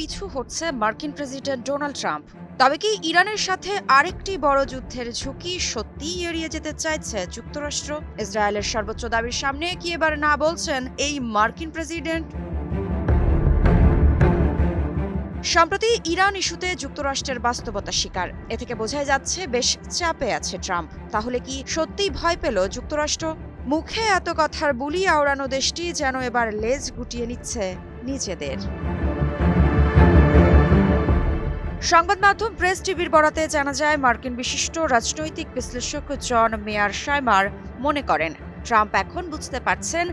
পিছু হচ্ছে মার্কিন প্রেসিডেন্ট ডোনাল্ড ট্রাম্প। তবে কি ইরানের সাথে আরেকটি বড় যুদ্ধের ঝুঁকি সত্যিই এড়িয়ে যেতে চাইছে যুক্তরাষ্ট্র? ইসরায়েলের সর্বোচ্চ দাবির সামনে কি এবার না বলছেন এই মার্কিন প্রেসিডেন্ট? সম্প্রতি ইরান ইস্যুতে যুক্তরাষ্ট্রের বাস্তবতা স্বীকার। এ থেকে বোঝাই যাচ্ছে বেশ চাপে আছে ট্রাম্প। তাহলে কি সত্যিই ভয় পেল যুক্তরাষ্ট্র? মুখে এত কথার বুলি আওড়ানো দেশটি যেন এবার লেজ গুটিয়ে নিচ্ছে নিজেদের। সংবাদ মাধ্যম প্রেস টিভির বরাতে জানা যায়, মার্কিন বিশিষ্ট রাজনৈতিক বিশ্লেষক জন মেয়ারশাইমার মনে করেন ট্রাম্প এখন বুঝতে পারছেন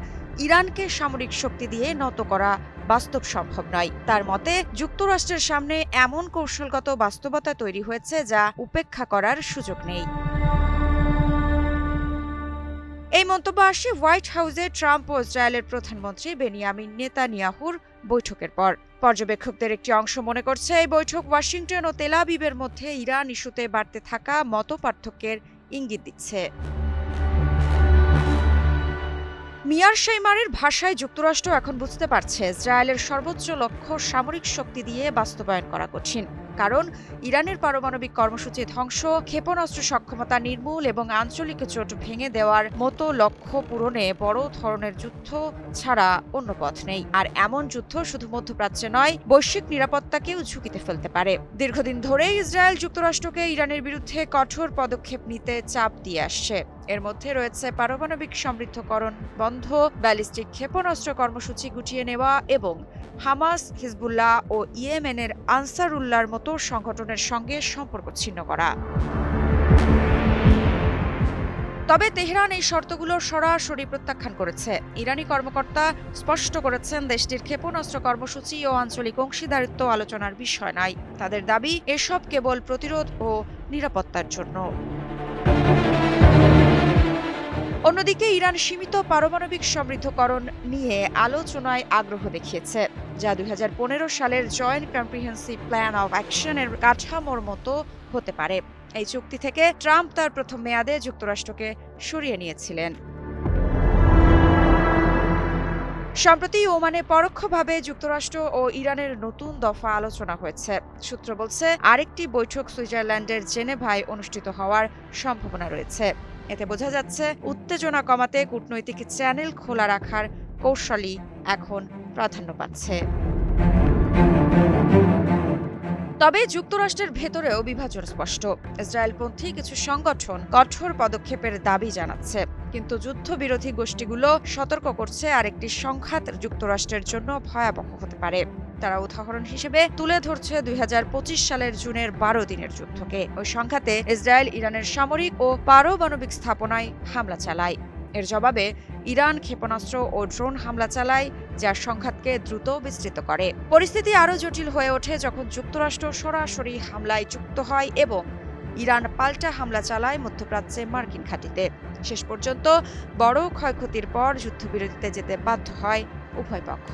ইরানকে সামরিক শক্তি দিয়ে নত করা বাস্তব সম্ভব নয়। তার মতে যুক্তরাষ্ট্রের সামনে এমন কৌশলগত বাস্তবতা তৈরি হয়েছে যা উপেক্ষা করার সুযোগ নেই। এই মন্তব্য আসে হোয়াইট হাউসে ট্রাম্প ও ইসরায়েলের প্রধানমন্ত্রী বেনিয়ামিন নেতানিয়াহুর বৈঠকের পর। পর্যবেক্ষকদের একটি অংশ মনে করছে এই বৈঠক ওয়াশিংটন ও তেল আবিবের মধ্যে ইরান ইস্যুতে বাড়তে থাকা মতপার্থক্যের ইঙ্গিত দিচ্ছে। মেয়ারশাইমারের ভাষায় যুক্তরাষ্ট্র এখন বুঝতে পারছে ইসরায়েলের সর্বোচ্চ লক্ষ্য সামরিক শক্তি দিয়ে বাস্তবায়ন করা কঠিন, কারণ ইরানের পারমাণবিক কর্মসূচি ধ্বংস, ক্ষেপণাস্ত্র সক্ষমতা নির্মূল এবং আঞ্চলিক জোট ভেঙে দেওয়ার মতো লক্ষ্য পূরণে বড় ধরনের যুদ্ধ ছাড়া অন্য পথ নেই। আর এমন যুদ্ধ শুধু মধ্যপ্রাচ্যে নয়, বৈশ্বিক নিরাপত্তাকেও ঝুঁকিতে ফেলতে পারে। দীর্ঘদিন ধরেই ইসরায়েল যুক্তরাষ্ট্রকে ইরানের বিরুদ্ধে কঠোর পদক্ষেপ নিতে চাপ দিয়ে আসছে। এর মধ্যে রয়েছে পারমাণবিক সমৃদ্ধকরণ বন্ধ, ব্যালিস্টিক ক্ষেপণাস্ত্র কর্মসূচি গুটিয়ে নেওয়া এবং হামাস, হিজবুল্লাহ ও ইয়েমেনের আনসারুল্লাহর মতো সংগঠনের সঙ্গে সম্পর্ক ছিন্ন করা। তবে তেহরান এই শর্তগুলো সরাসরি প্রত্যাখ্যান করেছে। ইরানি কর্মকর্তা স্পষ্ট করেছেন দেশটির ক্ষেপণাস্ত্র কর্মসূচি ও আঞ্চলিক অংশীদারিত্ব আলোচনার বিষয় নয়। তাদের দাবি এসব কেবল প্রতিরোধ ও নিরাপত্তার জন্য। অন্যদিকে ইরান সীমিত পারমাণবিক সমৃদ্ধকরণ নিয়ে আলোচনায় আগ্রহ দেখিয়েছে, যা 2015 সালের জয়েন্ট কম্প্রিহেন্সিভ প্ল্যান অফ অ্যাকশনের কাঠামোর মতো হতে পারে। এই চুক্তি থেকে ট্রাম্প তার প্রথম মেয়াদে যুক্তরাষ্ট্রকে সরিয়ে নিয়েছিলেন। সম্প্রতি ওমানে পরোক্ষভাবে যুক্তরাষ্ট্র ও ইরানের নতুন দফা আলোচনা হয়েছে। সূত্র বলছে আরেকটি বৈঠক সুইজারল্যান্ডের জেনেভায় অনুষ্ঠিত হওয়ার সম্ভাবনা রয়েছে। এতে বোঝা যাচ্ছে উত্তেজনা কমাতে কূটনৈতিক চ্যানেল খোলা রাখার কৌশলই এখন প্রাধান্য পাচ্ছে। তবে যুক্তরাষ্ট্রের ভেতরেও বিভাজন স্পষ্ট। ইসরায়েলপন্থী কিছু সংগঠন কঠোর পদক্ষেপের দাবি জানাচ্ছে, কিন্তু যুদ্ধবিরোধী গোষ্ঠীগুলো সতর্ক করছে আরেকটি সংঘাত যুক্তরাষ্ট্রের জন্য ভয়াবহ হতে পারে। তারা উদাহরণ হিসেবে তুলে ধরছে 2025 সালের জুনের 12 দিনের যুদ্ধকে। ওই সংঘাতে ইসরায়েল ইরানের সামরিক ও পারমাণবিক স্থাপনায় হামলা চালায়। এর জবাবে ইরান ক্ষেপণাস্ত্র ও ড্রোন হামলা চালায়, যা সংঘাতকে দ্রুত বিস্তৃত করে। পরিস্থিতি আরও জটিল হয়ে ওঠে যখন যুক্তরাষ্ট্র সরাসরি হামলায় যুক্ত হয় এবং ইরান পাল্টা হামলা চালায় মধ্যপ্রাচ্যে মার্কিন ঘাঁটিতে। শেষ পর্যন্ত বড় ক্ষয়ক্ষতির পর যুদ্ধবিরতিতে যেতে বাধ্য হয় উভয় পক্ষ।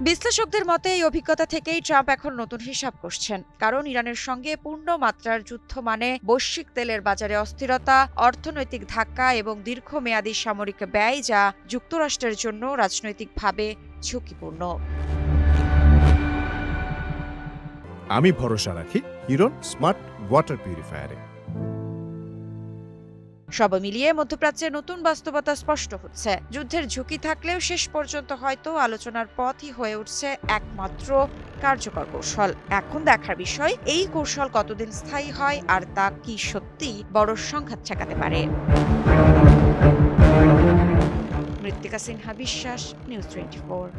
বিশ্লেষকদের মতে এই অভিজ্ঞতা থেকেই ট্রাম্প এখন নতুন হিসাব কষছেন, কারণ ইরানের সঙ্গে পূর্ণ মাত্রার যুদ্ধ মানে বৈশ্বিক তেলের বাজারে অস্থিরতা, অর্থনৈতিক ধাক্কা এবং দীর্ঘমেয়াদী সামরিক ব্যয়, যা যুক্তরাষ্ট্রের জন্য রাজনৈতিকভাবে ঝুঁকিপূর্ণ। আমি ভরসা রাখি হিরন স্মার্ট ওয়াটার পিউরিফায়ারে। সব মিলিয়ে মধ্যপ্রাচ্যে নতুন বাস্তবতা স্পষ্ট হচ্ছে। যুদ্ধের ঝুঁকি থাকলেও শেষ পর্যন্ত হয়তো আলোচনার পথই হয়ে উঠছে একমাত্র কার্যকর কৌশল। এখন দেখার বিষয় এই কৌশল কতদিন স্থায়ী হয় আর তা কি সত্যি বড় সংঘাত ঠেকাতে পারে। মৃত্তিকা সিনহা বিশ্বাস, নিউজ 24।